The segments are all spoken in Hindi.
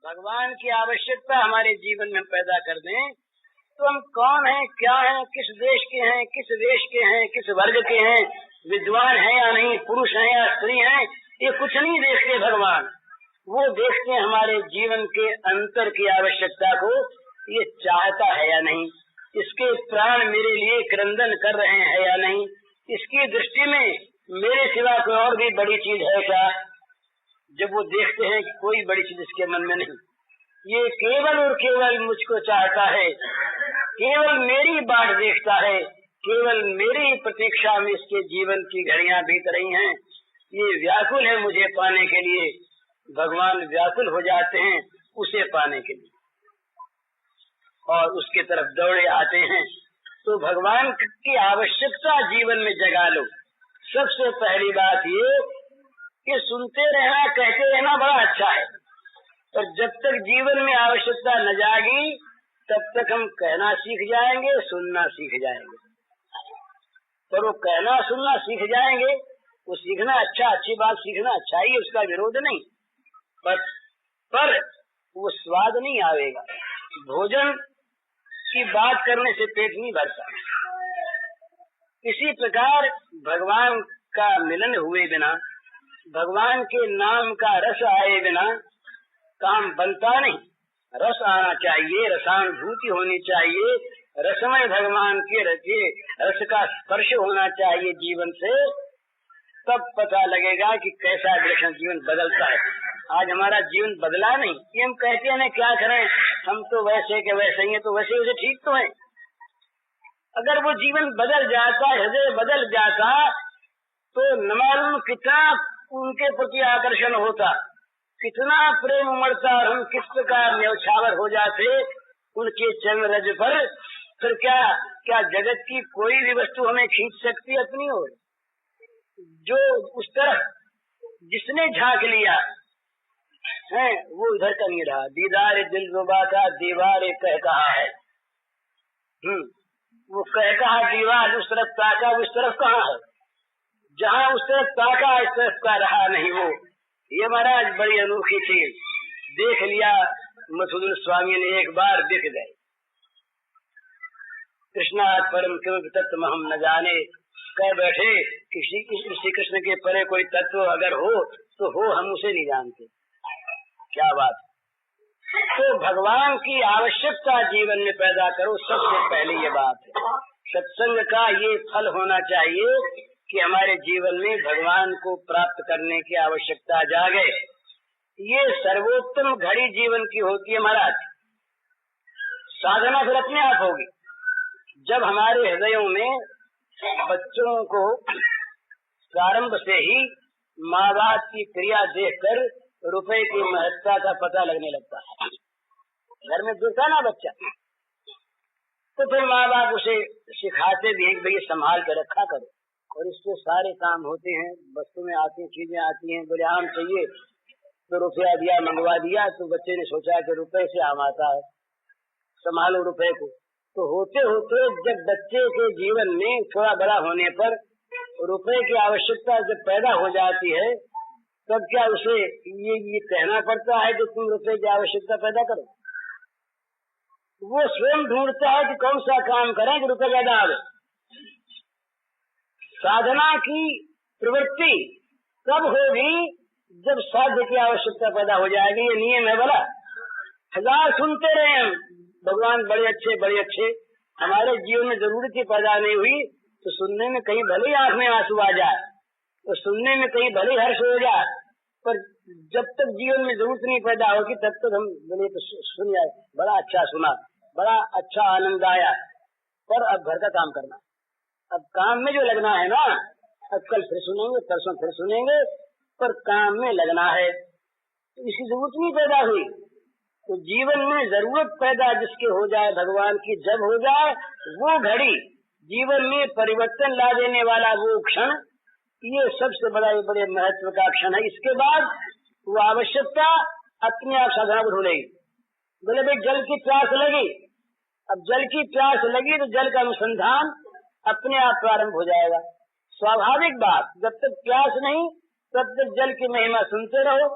भगवान की आवश्यकता हमारे जीवन में पैदा कर दें तो हम कौन हैं, क्या हैं, किस देश के हैं, किस वेश के हैं, किस वर्ग के हैं, विद्वान हैं या नहीं, पुरुष हैं या स्त्री हैं, ये कुछ नहीं देखते भगवान। वो देखते हैं हमारे जीवन के अंतर की आवश्यकता को, ये चाहता है या नहीं, इसके प्राण मेरे लिए क्रंदन कर रहे हैं या नहीं, इसकी दृष्टि में मेरे सिवा कोई और भी बड़ी चीज है क्या। जब वो देखते हैं कि कोई बड़ी चीज इसके मन में नहीं, ये केवल और केवल मुझको चाहता है, केवल मेरी बाट देखता है, केवल मेरी प्रतीक्षा में इसके जीवन की घड़ियां बीत रही हैं, ये व्याकुल है मुझे पाने के लिए। भगवान व्याकुल हो जाते हैं उसे पाने के लिए और उसके तरफ दौड़े आते हैं। तो भगवान की आवश्यकता जीवन में जगा लो। सबसे पहली बात ये कि सुनते रहना, कहते रहना बड़ा अच्छा है, पर जब तक जीवन में आवश्यकता न जागी तब तक हम कहना सीख जाएंगे, सुनना सीख जाएंगे। पर वो कहना सुनना सीख जाएंगे, वो सीखना अच्छा, अच्छी बात सीखना अच्छा ही, उसका विरोध नहीं, पर वो स्वाद नहीं आवेगा। भोजन की बात करने से पेट नहीं भरता। इसी प्रकार भगवान का मिलन हुए बिना, भगवान के नाम का रस आए बिना काम बनता नहीं। रस आना चाहिए, रसानुभूति होनी चाहिए, रसमय भगवान के रस का स्पर्श होना चाहिए जीवन से, तब पता लगेगा कि कैसा दर्शन जीवन बदलता है। आज हमारा जीवन बदला नहीं, ये हम कहते हैं क्या करें, हम तो वैसे के वैसे ही हैं, तो वैसे वैसे ठीक तो है। अगर वो जीवन बदल जाता, हृदय बदल जाता, तो न मालूम कितना उनके प्रति आकर्षण होता, कितना प्रेम उमड़ता और हम किस प्रकार न्यौछावर हो जाते उनके चरण रज पर। फिर क्या जगत की कोई भी वस्तु हमें खींच सकती अपनी ओर? जो उस तरफ जिसने झांक लिया है वो इधर का नहीं रहा। दीदार दिल रुबा का दीवार कह कहा है, वो कह कहा दीवार उस तरफ ताका, उस तरफ कहाँ है? जहाँ उस तरफ ताका इस तरफ का रहा नहीं। वो ये महाराज बड़ी अनोखी चीज देख लिया मधुसूदन स्वामी ने, एक बार दिख गए। कृष्णात् परम किम तत्व हम न जाने, कह बैठे किसी श्री कृष्ण के परे कोई तत्व अगर हो तो हो, हम उसे नहीं जानते। क्या बात। तो भगवान की आवश्यकता जीवन में पैदा करो, सबसे पहले ये बात है। सत्संग का ये फल होना चाहिए कि हमारे जीवन में भगवान को प्राप्त करने की आवश्यकता जागे। ये सर्वोत्तम घड़ी जीवन की होती है महाराज। साधना फिर अपने आप होगी जब हमारे हृदयों में बच्चों को प्रारंभ से ही माँ बाप की क्रिया देखकर रुपए की महत्ता का पता लगने लगता है। घर में देखता ना बच्चा, तो फिर माँ बाप उसे सिखाते भी हैं भाई संभाल कर रखा करो, और इससे सारे काम होते हैं। वस्तु में आती हैं, चीजें आती हैं, बोले आम चाहिए तो रुपया दिया, मंगवा दिया, तो बच्चे ने सोचा कि रुपए से आम आता है, संभालो रुपए को। तो होते होते जब बच्चे के जीवन में थोड़ा बड़ा होने पर रुपए की आवश्यकता जब पैदा हो जाती है, तब क्या उसे ये कहना पड़ता है कि तुम रुपए की आवश्यकता पैदा करो? वो स्वयं ढूंढता है कि कौन सा काम करें कि रुपए ज्यादा आवे। साधना की प्रवृत्ति तब होगी जब साध्य की आवश्यकता पैदा हो जाएगी। ये नियम है भला। हजार सुनते रहे हम, भगवान बड़े अच्छे, हमारे जीवन में जरूरत ही पैदा नहीं हुई तो सुनने में कहीं भले ही आंख में आंसू आ जाए, तो सुनने में कहीं भले हर्ष हो जाए, पर जब तक जीवन में जरूरत नहीं पैदा होगी तब तक हम बोले तो सुन जाए, बड़ा अच्छा सुना, बड़ा अच्छा आनंद आया, पर अब घर का काम करना, अब काम में जो लगना है ना, अब कल फिर सुनेंगे, परसों फिर सुनेंगे, पर काम में लगना है। तो इसकी जरूरत नहीं पैदा हुई। तो जीवन में जरूरत पैदा जिसके हो जाए भगवान की, जब हो जाए वो घड़ी जीवन में परिवर्तन ला देने वाला वो क्षण, ये सबसे बड़े महत्व का क्षण है। इसके बाद वो आवश्यकता अपने आप साधना को ढूंढेगी। बोले भाई जल की प्यास लगी, अब जल की प्यास लगी तो जल का अनुसंधान अपने आप प्रारंभ हो जाएगा। स्वाभाविक बात, जब तक प्यास नहीं तब तक जल की महिमा सुनते रहो,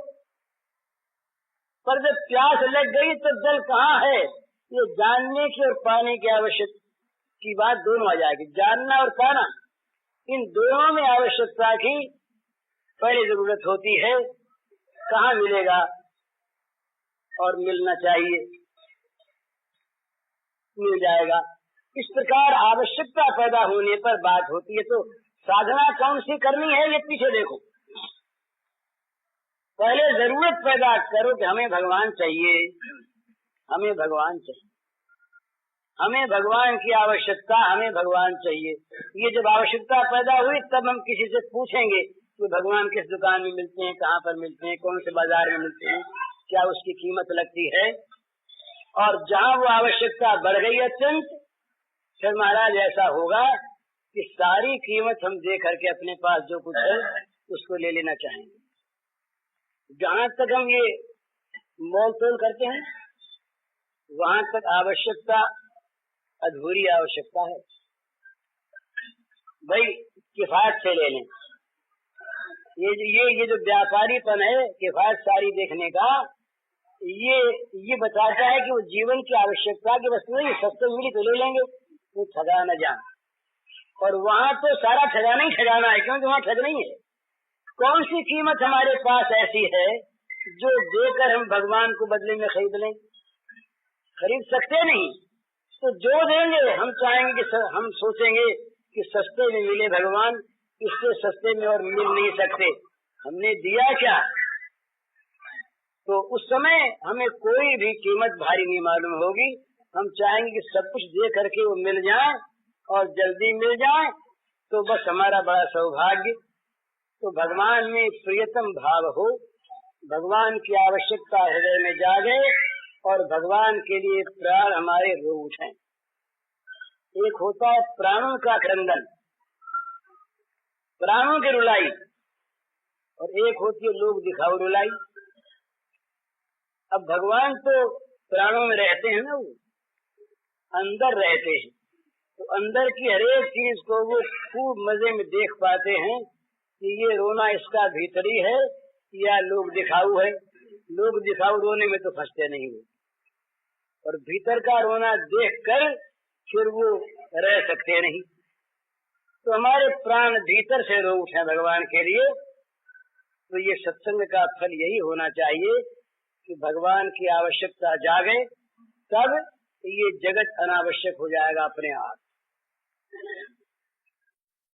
पर जब प्यास लग गई तो जल कहाँ है, ये जानने की और पाने की आवश्यक की बात दोनों आ जाएगी। जानना और पाना, इन दोनों में आवश्यकता की पहली जरूरत होती है। कहाँ मिलेगा और मिलना चाहिए, मिल जाएगा। इस प्रकार आवश्यकता पैदा होने पर बात होती है। तो साधना कौन सी करनी है, ये पीछे देखो। पहले जरूरत पैदा करो कि हमें भगवान चाहिए, हमें भगवान चाहिए, हमें भगवान की आवश्यकता, हमें भगवान चाहिए। ये जब आवश्यकता पैदा हुई तब हम किसी से पूछेंगे कि भगवान किस दुकान में मिलते हैं, कहाँ पर मिलते हैं, कौन से बाजार में मिलते हैं, क्या उसकी कीमत लगती है। और जहाँ वो आवश्यकता बढ़ गई अत्यंत, फिर महाराज ऐसा होगा कि सारी कीमत हम दे करके अपने पास जो कुछ है उसको ले लेना चाहेंगे। जहाँ तक हम ये मोल तोल करते हैं वहाँ तक आवश्यकता अधूरी आवश्यकता है। भाई किफायत से ले लें। ये जो व्यापारीपन है किफायत सारी देखने का, ये बताता है कि वो जीवन की आवश्यकता की वस्तु है। सस्ते मिली तो ले लेंगे, वो ठगा न जाए। और वहाँ तो सारा ठगाना ही ठगाना है, क्योंकि वहाँ ठग नहीं है। कौन सी कीमत हमारे पास ऐसी है जो देकर हम भगवान को बदले में खरीद लें? खरीद सकते नहीं। तो जो देंगे हम चाहेंगे कि हम सोचेंगे कि सस्ते में मिले भगवान, इससे सस्ते में और मिल नहीं सकते। हमने दिया क्या? तो उस समय हमें कोई भी कीमत भारी नहीं मालूम होगी। हम चाहेंगे कि सब कुछ दे करके वो मिल जाए और जल्दी मिल जाए, तो बस हमारा बड़ा सौभाग्य। तो भगवान में प्रियतम भाव हो, भगवान की आवश्यकता हृदय में जागे और भगवान के लिए प्राण हमारे रो उठें। एक होता है प्राणों का क्रंदन, प्राणों की रुलाई, और एक होती है लोग दिखाओ रुलाई। अब भगवान तो प्राणों में रहते हैं ना, वो अंदर रहते हैं, तो अंदर की हरेक चीज को वो खूब मजे में देख पाते हैं कि ये रोना इसका भीतरी है या लोग दिखाऊ है। लोग दिखाऊ रोने में तो फंसते नहीं हो, और भीतर का रोना देखकर फिर वो रह सकते नहीं। तो हमारे प्राण भीतर से रो उठे भगवान के लिए। तो ये सत्संग का फल यही होना चाहिए कि भगवान की आवश्यकता जागे, तब ये जगत अनावश्यक हो जाएगा अपने आप।